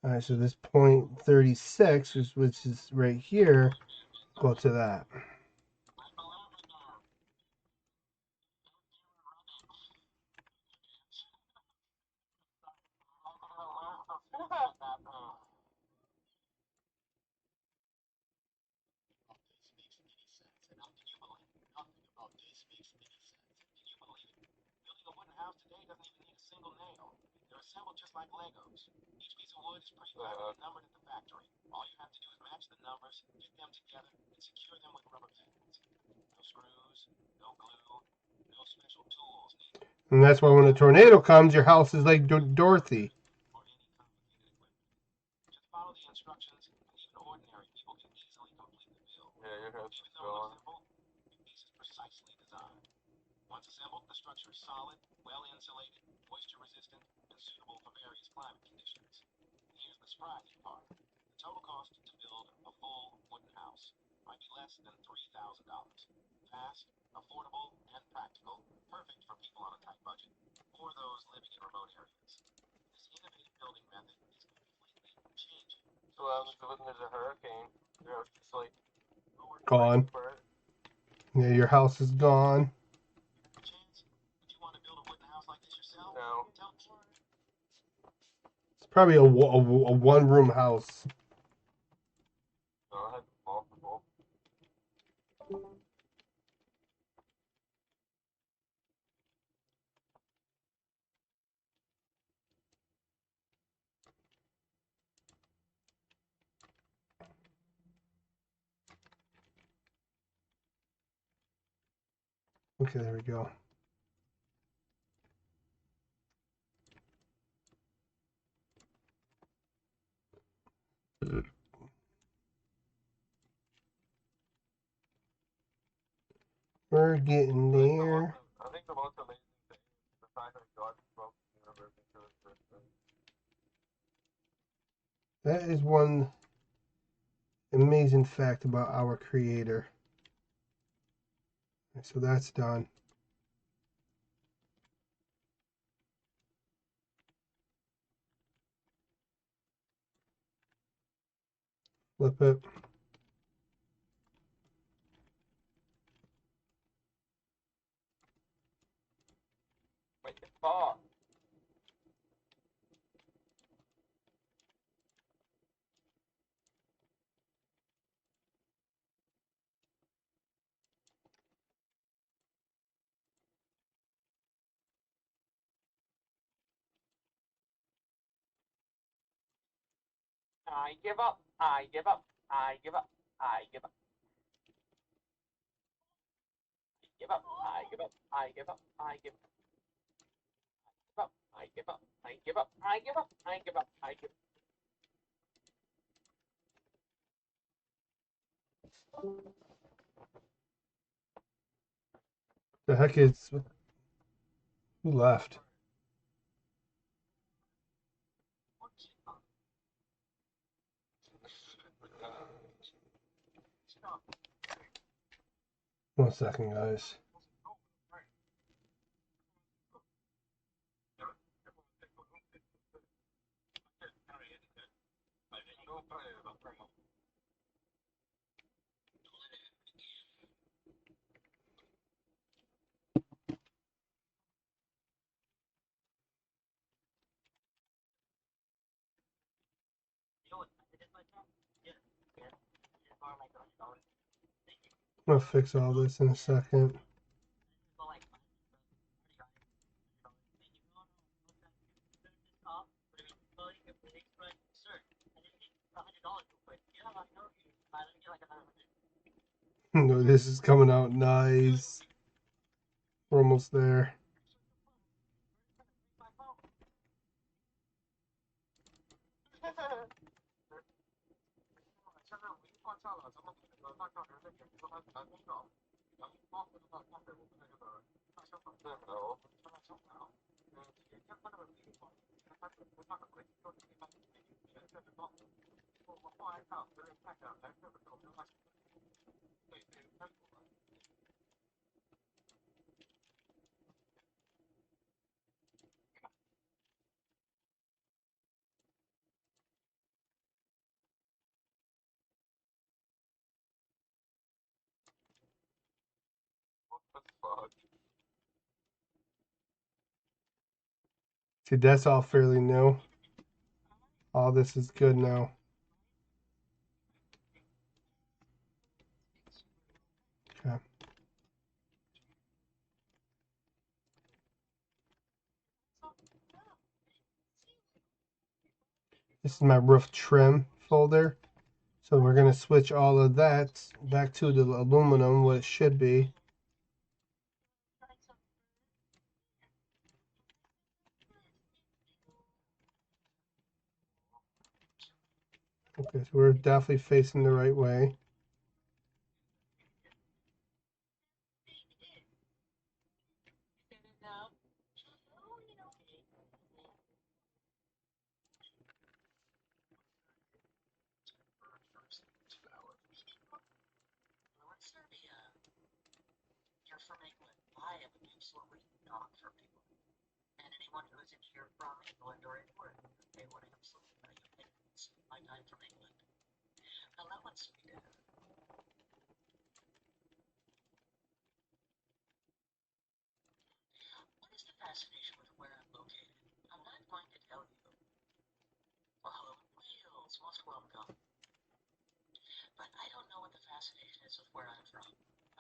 All right, so this point 36, which is right here, go to that. Just like Legos. Each piece of wood is pre-carefully numbered at the factory. All you have to do is match the numbers, get them together, and secure them with rubber bands. No screws, no glue, no special tools needed. And that's why when a tornado comes, your house is like Dorothy. Or any complicated equipment. Just follow the instructions and Even ordinary people can easily complete the build. Yeah, your house Even is though it gone. looks simple, the piece is precisely designed. Once assembled, the structure is solid, well insulated, moisture resistant, and suitable for various climate conditions. Here's the surprising part. The total cost to build a full wooden house might be less than $3,000. Fast, affordable, and practical, perfect for people on a tight budget, or those living in remote areas. This innovative building method is completely changing. So what happens when there's a hurricane? Your house just like Gone. apart. Yeah, your house is gone. Chance, would you want to build a wooden house like this yourself? No. Tell It's probably a one-room house. No, I had multiple. Okay, there we go. We're getting there. I think the most amazing thing is the fact that God spoke to the universe into existence. That is one amazing fact about our creator. So that's done. Flip it. Wait, the bar. I give up. I give up. I give up. I give up. Give up. I give up. I give up. I give up. I give up. I give up. I give up. I give up. I give up. The heck is... Who left? One second, guys. I'm gonna fix all this in a second. No, this is coming out nice. We're almost there. What the fuck? See, that's all fairly new. All this is good now. Okay. This is my roof trim folder. So we're going to switch all of that back to the aluminum, what it should be. Okay, so we're definitely facing the right way. You're from England. I am absolutely not from England. And anyone who isn't here from England or anywhere, they would absolutely tell you it's like I'm from England. Hello and Sweden. What is the fascination with where I'm located? I'm not going to tell you. Well, hello in Wales, most welcome. But I don't know what the fascination is with where I'm from.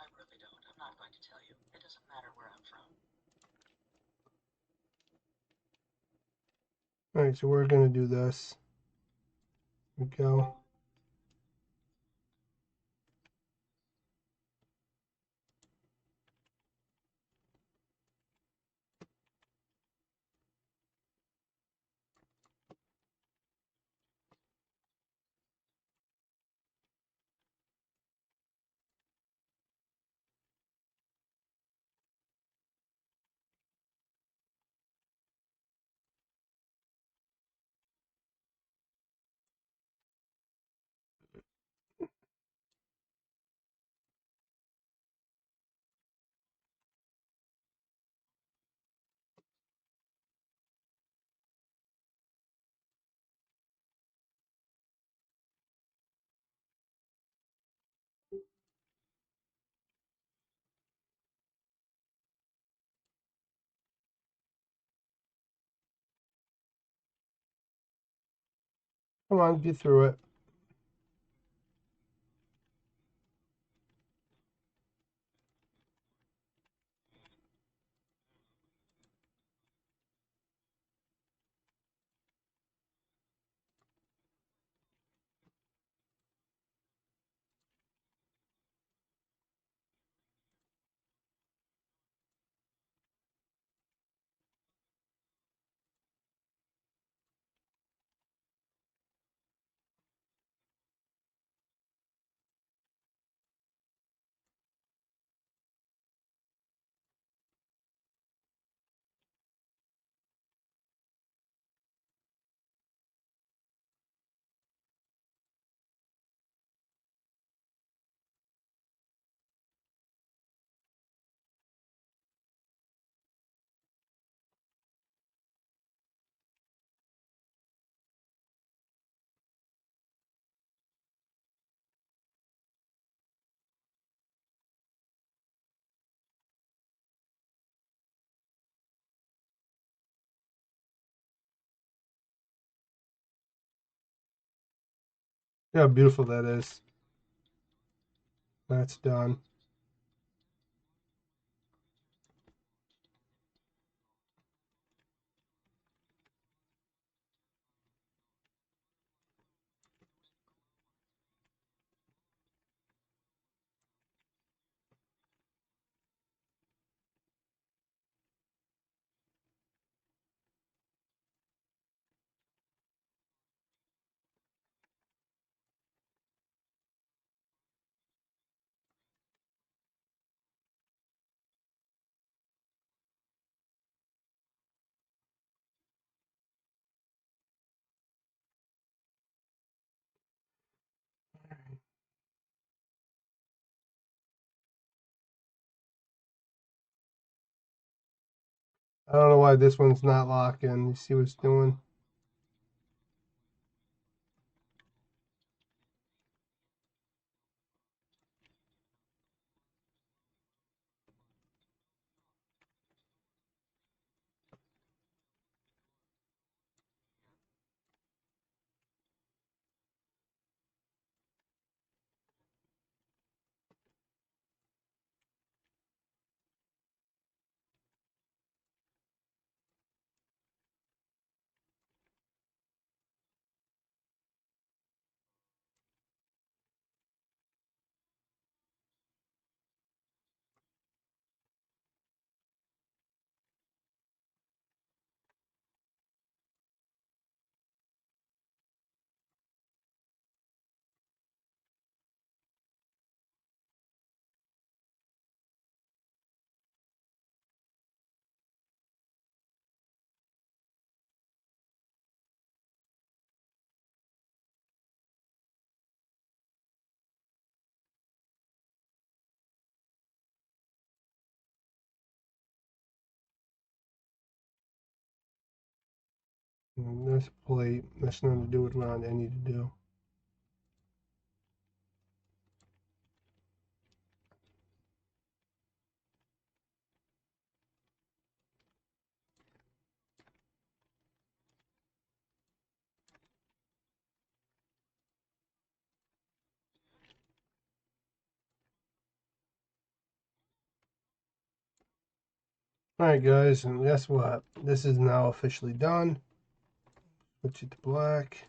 I really don't. I'm not going to tell you. It doesn't matter where I'm from. All right, so we're gonna do this. Here we go. Come on, get through it. Yeah, how beautiful that is. That's done. I don't know why this one's not locking. You see what it's doing? This plate, that's nothing to do with what I need to do. Alright guys, and guess what? This is now officially done. Switch it to black.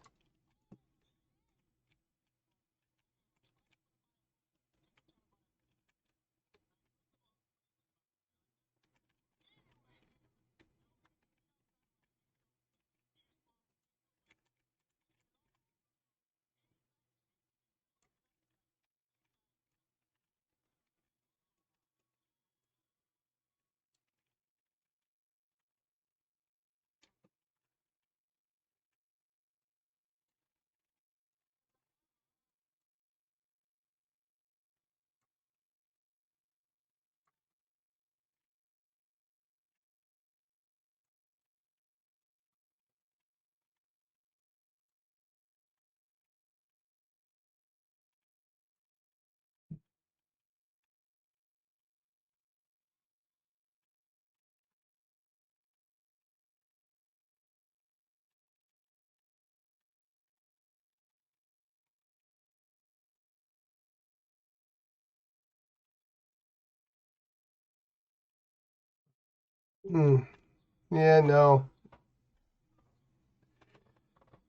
Yeah, no.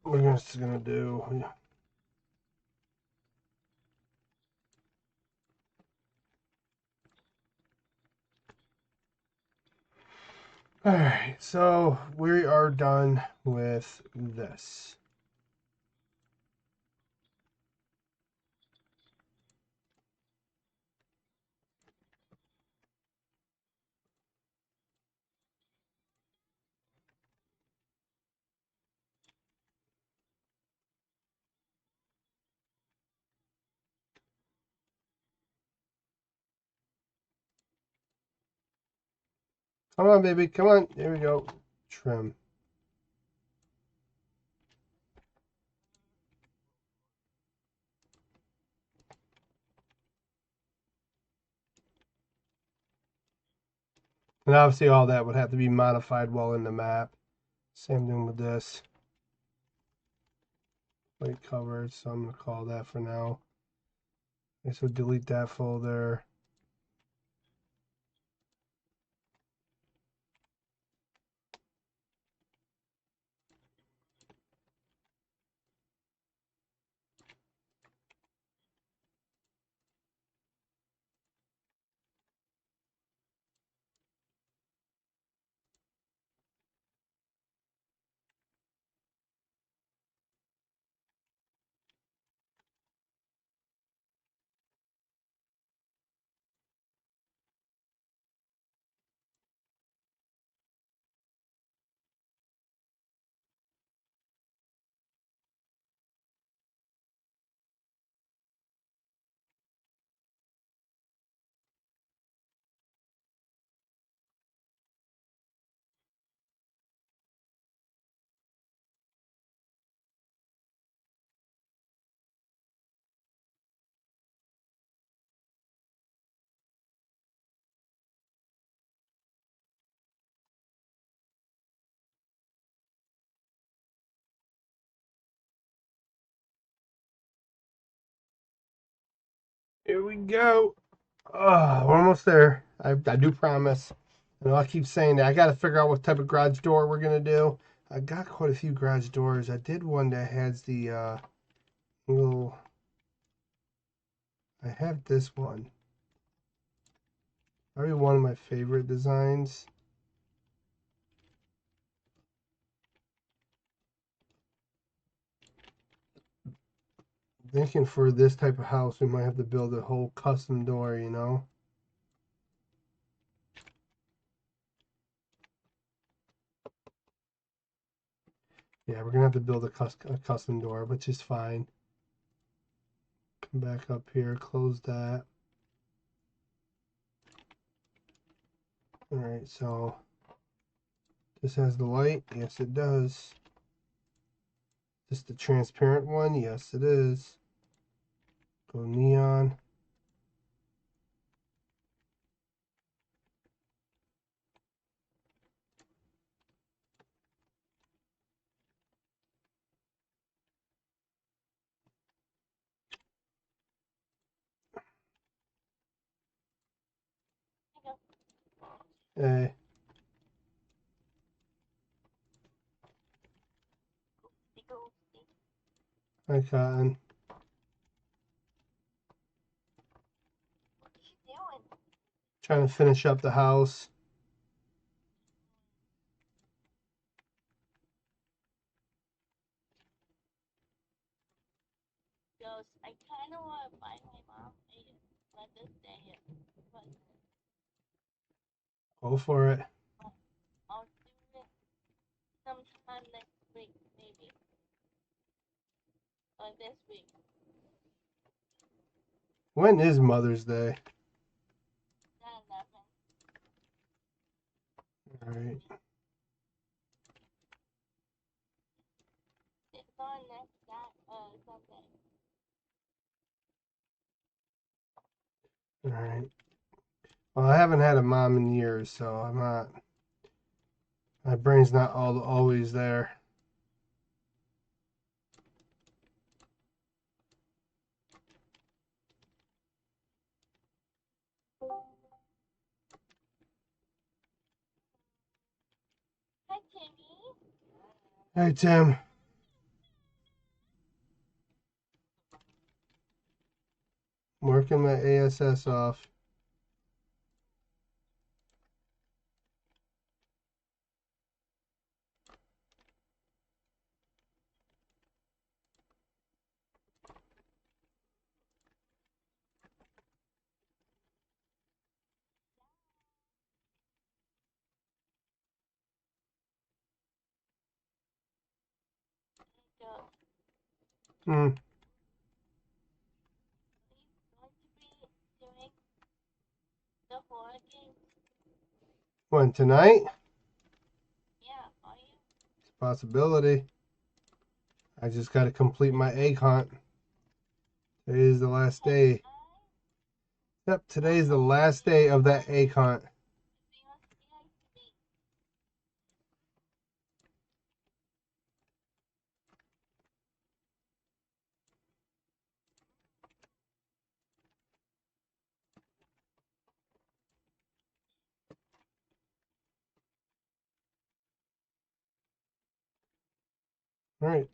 We're just gonna do. Alright, so we are done with this. Come on, baby, come on. There we go. Trim. And obviously all that would have to be modified while in the map. Same thing with this. Plate covered, so I'm going to call that for now. Okay, so delete that folder. Here we go. Oh, we're almost there. I do promise. I know I keep saying that. I got to figure out what type of garage door we're going to do. I got quite a few garage doors. I did one that has the little... I have this one. Probably one of my favorite designs. Thinking for this type of house, we might have to build a whole custom door, you know? Yeah, we're going to have to build a custom door, which is fine. Come back up here, close that. Alright, so this has the light. Yes, it does. This the transparent one? Yes, it is. Go neon. Hey, hi, Cotton. What are you doing? Trying to finish up the house. Ghost, I kind of want to buy my mom a Mother's Day present. Go for it. I'll do it sometime next week, maybe. Or this week. When is Mother's Day? 9/11. All right. It's on next Sunday. All right. Well, I haven't had a mom in years, so I'm not. My brain's not always there. Hi, Timmy. Hey, Tim. Working my ASS off. Ghost, Hmm. are you going to be doing the horror game? When, tonight? Yeah, are you? Possibility. I just got to complete my egg hunt. Today is the last day. Yep, today is the last day of that egg hunt. All right.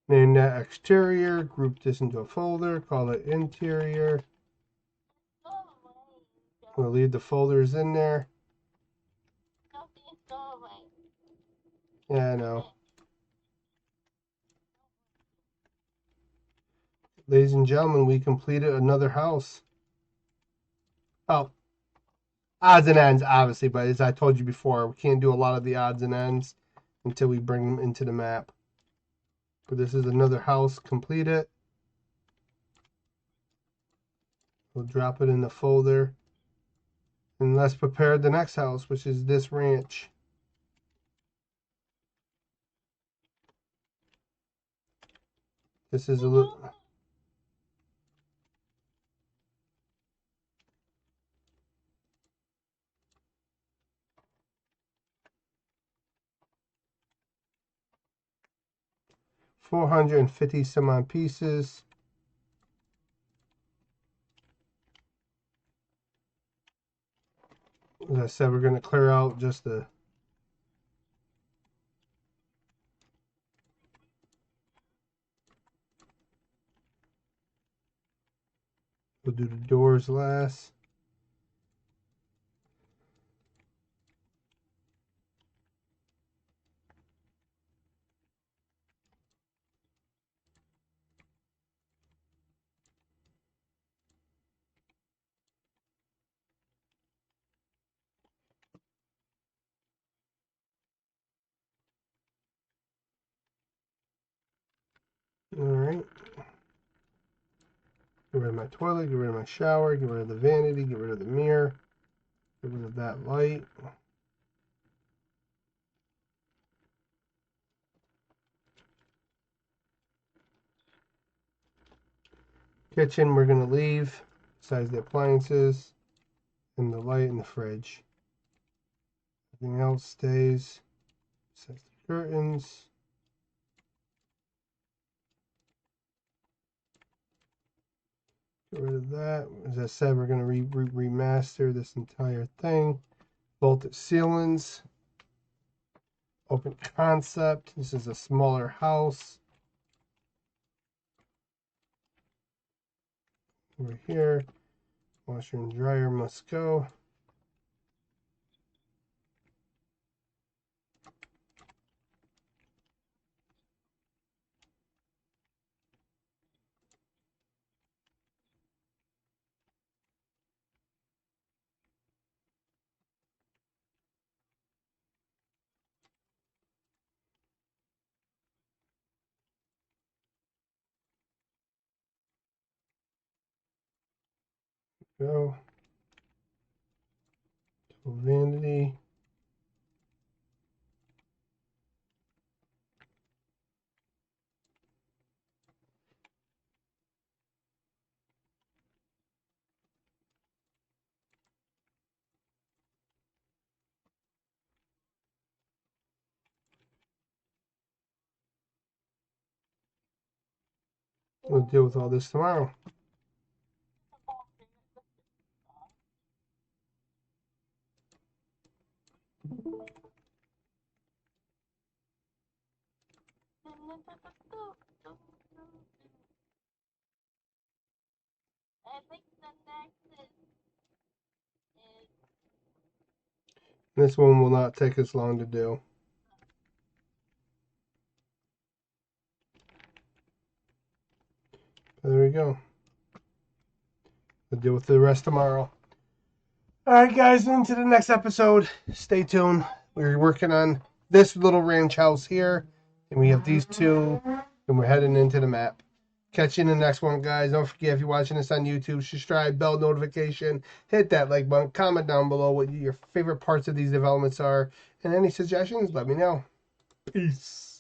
Name that exterior, group this into a folder, call it interior. We'll leave the folders in there. Yeah, I know. Ladies and gentlemen, we completed another house. Oh, odds and ends, obviously, but as I told you before, we can't do a lot of the odds and ends until we bring them into the map. But this is another house completed. We'll drop it in the folder. And let's prepare the next house, which is this ranch. This is a little... $450 some odd pieces. As I said, we're going to clear out just the... We'll do the doors last. Alright. Get rid of my toilet, get rid of my shower, get rid of the vanity, get rid of the mirror, get rid of that light. Kitchen, we're going to leave, besides the appliances, and the light, and the fridge. Everything else stays, besides the curtains. Get rid of that. As I said, we're going to remaster this entire thing. Vaulted ceilings. Open concept. This is a smaller house. Over here. Washer and dryer must go. Go. Vanity. We'll deal with all this tomorrow. I think the next is This one will not take us long to do. There we go. We'll deal with the rest tomorrow. Alright guys, into the next episode. Stay tuned. We're working on this little ranch house here. And we have these two. And we're heading into the map. Catch you in the next one, guys. Don't forget, if you're watching this on YouTube, subscribe, bell notification, hit that like button, comment down below what your favorite parts of these developments are. And any suggestions, let me know. Peace.